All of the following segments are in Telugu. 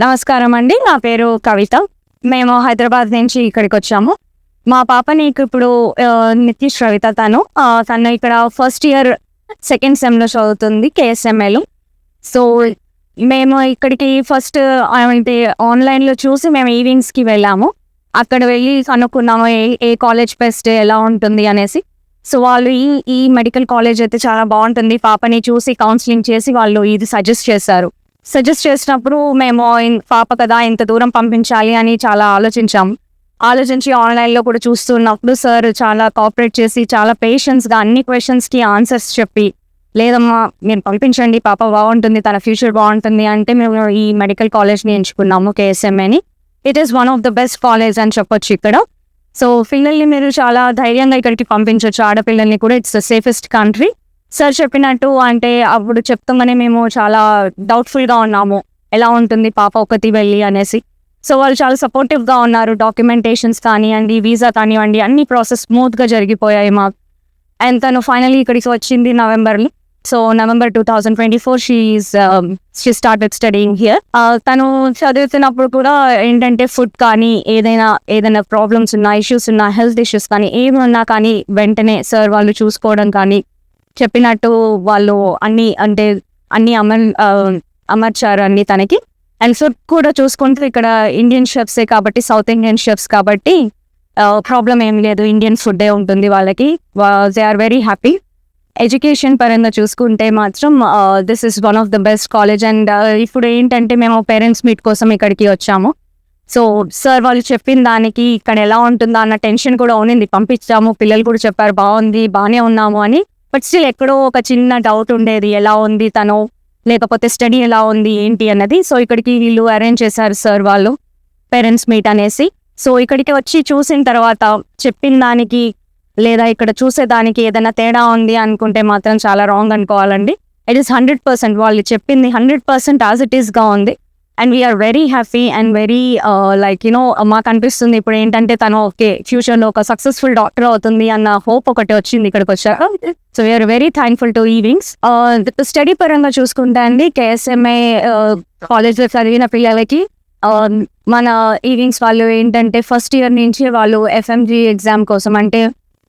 నమస్కారం అండి, నా పేరు కవిత. మేము హైదరాబాద్ నుంచి ఇక్కడికి వచ్చాము. మా పాపని ఇప్పుడు నిత్యశ్రవిత తను ఇక్కడ ఫస్ట్ ఇయర్ సెకండ్ సెమ్లో చదువుతుంది KSMAలో. సో మేము ఇక్కడికి ఫస్ట్ అంటే ఆన్లైన్లో చూసి మేము eWingsకి వెళ్ళాము. అక్కడ వెళ్ళి కనుక్కున్నాము ఏ కాలేజ్ బెస్ట్, ఎలా ఉంటుంది అనేసి. సో వాళ్ళు ఈ మెడికల్ కాలేజ్ అయితే చాలా బాగుంటుంది, పాపని చూసి కౌన్సిలింగ్ చేసి వాళ్ళు ఇది సజెస్ట్ చేసినప్పుడు మేము పాప కదా ఇంత దూరం పంపించాలి అని చాలా ఆలోచించి ఆన్లైన్లో కూడా చూస్తున్నప్పుడు సార్ చాలా కోఆపరేట్ చేసి చాలా పేషెన్స్గా అన్ని క్వశ్చన్స్కి ఆన్సర్స్ చెప్పి, లేదమ్మా మీరు పంపించండి, పాప బాగుంటుంది, తన ఫ్యూచర్ బాగుంటుంది అంటే మేము ఈ మెడికల్ కాలేజ్ని ఎంచుకున్నాము, KSMAని. It is one of the best college అని చెప్పొచ్చు ఇక్కడ. సో పిల్లల్ని మీరు చాలా ధైర్యంగా ఇక్కడికి పంపించవచ్చు, ఆడపిల్లల్ని కూడా. It's the safest country. Sir చెప్పినట్టు అంటే అప్పుడు చెప్తామని మేము చాలా డౌట్ఫుల్గా ఉన్నాము, ఎలా ఉంటుంది పాప ఒకటి వెళ్ళి అనేసి. సో వాళ్ళు చాలా సపోర్టివ్గా ఉన్నారు. డాక్యుమెంటేషన్స్ కానివ్వండి, వీసా కానివ్వండి, అన్ని ప్రాసెస్ స్మూత్గా జరిగిపోయాయి మాకు. అండ్ తను ఫైనలీ ఇక్కడికి వచ్చింది నవంబర్లో. So November 2024 she started studying here. తను చదువుతున్నప్పుడు కూడా ఏంటంటే ఫుడ్ కానీ ఏదైనా ప్రాబ్లమ్స్ ఉన్నా, ఇష్యూస్ ఉన్నా, హెల్త్ ఇష్యూస్ కానీ ఏమన్నా కానీ వెంటనే సార్ వాళ్ళు చూసుకోవడం కానీ, చెప్పినట్టు వాళ్ళు అన్ని అమర్చారు అన్ని తనకి. అండ్ ఫుడ్ కూడా చూసుకుంటే ఇక్కడ ఇండియన్ షెఫ్సే కాబట్టి, సౌత్ ఇండియన్ షెఫ్స్ కాబట్టి ప్రాబ్లం ఏం లేదు, ఇండియన్ ఫుడ్డే ఉంటుంది వాళ్ళకి. They are very happy. Education పరంగా చూసుకుంటే మాత్రం this is one of the best college. And ఇప్పుడు ఏంటంటే మేము పేరెంట్స్ మీట్ కోసం ఇక్కడికి వచ్చాము. సో సార్ వాళ్ళు చెప్పిన దానికి ఇక్కడ ఎలా ఉంటుందో అన్న టెన్షన్ కూడా ఉన్నింది. పంపించాము, పిల్లలు కూడా చెప్పారు బాగానే ఉన్నాము అని. బట్ స్టిల్ ఎక్కడో ఒక చిన్న డౌట్ ఉండేది, ఎలా ఉంది తను, లేకపోతే స్టడీ ఎలా ఉంది ఏంటి అన్నది. సో ఇక్కడికి వీళ్ళు అరేంజ్ చేశారు సార్ వాళ్ళు పేరెంట్స్ మీట్ అనేసి. సో ఇక్కడికి వచ్చి చూసిన తర్వాత చెప్పిన దానికి లేదా ఇక్కడ చూసేదానికి ఏదైనా తేడా ఉంది అనుకుంటే మాత్రం చాలా రాంగ్ అనుకోవాలండి. ఇట్ ఈస్ 100% వాళ్ళు చెప్పింది 100% యాజ్ ఇట్ ఈస్గా ఉంది. And we are very happy and very మాకు అనిపిస్తుంది ఇప్పుడు ఏంటంటే తను ఓకే ఫ్యూచర్లో ఒక సక్సెస్ఫుల్ డాక్టర్ అవుతుంది అన్న హోప్ ఒకటి వచ్చింది ఇక్కడికి వచ్చాక. So we are very thankful to eWings. Study పరంగా చూసుకుంటే అండి, KSMA కాలేజ్లో చదివిన పిల్లలకి మన eWings వాళ్ళు ఏంటంటే ఫస్ట్ ఇయర్ నుంచి వాళ్ళు FMG ఎగ్జామ్ కోసం, అంటే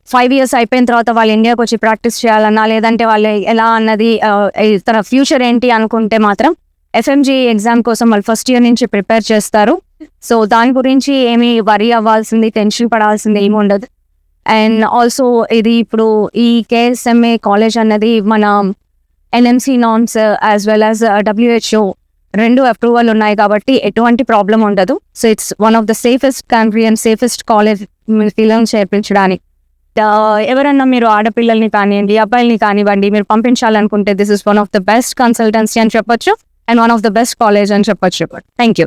5 years అయిపోయిన తర్వాత వాళ్ళు ఇండియాకి వచ్చి ప్రాక్టీస్ చేయాలన్నా, లేదంటే వాళ్ళు ఎలా అన్నది తన ఫ్యూచర్ ఏంటి అనుకుంటే మాత్రం FMG ఎగ్జామ్ కోసం వాళ్ళు ఫస్ట్ ఇయర్ నుంచి ప్రిపేర్ చేస్తారు. సో దాని గురించి ఏమీ వరీ అవ్వాల్సింది, టెన్షన్ పడాల్సింది ఏమి ఉండదు. అండ్ ఆల్సో ఇది ఇప్పుడు ఈ KSMA కాలేజ్ అన్నది మన NMC norms as well as WHO రెండు అప్రూవల్ ఉన్నాయి కాబట్టి ఎటువంటి ప్రాబ్లం ఉండదు. So it's one of the safest country and safest college పిల్లల్ని చేర్పించడానికి. ఎవరన్నా మీరు ఆడపిల్లల్ని కానివ్వండి, అబ్బాయిల్ని కానివ్వండి మీరు పంపించాలనుకుంటే this is one of the best consultancy అని చెప్పొచ్చు and one of the best college అని చెప్పొచ్చు. Thank you.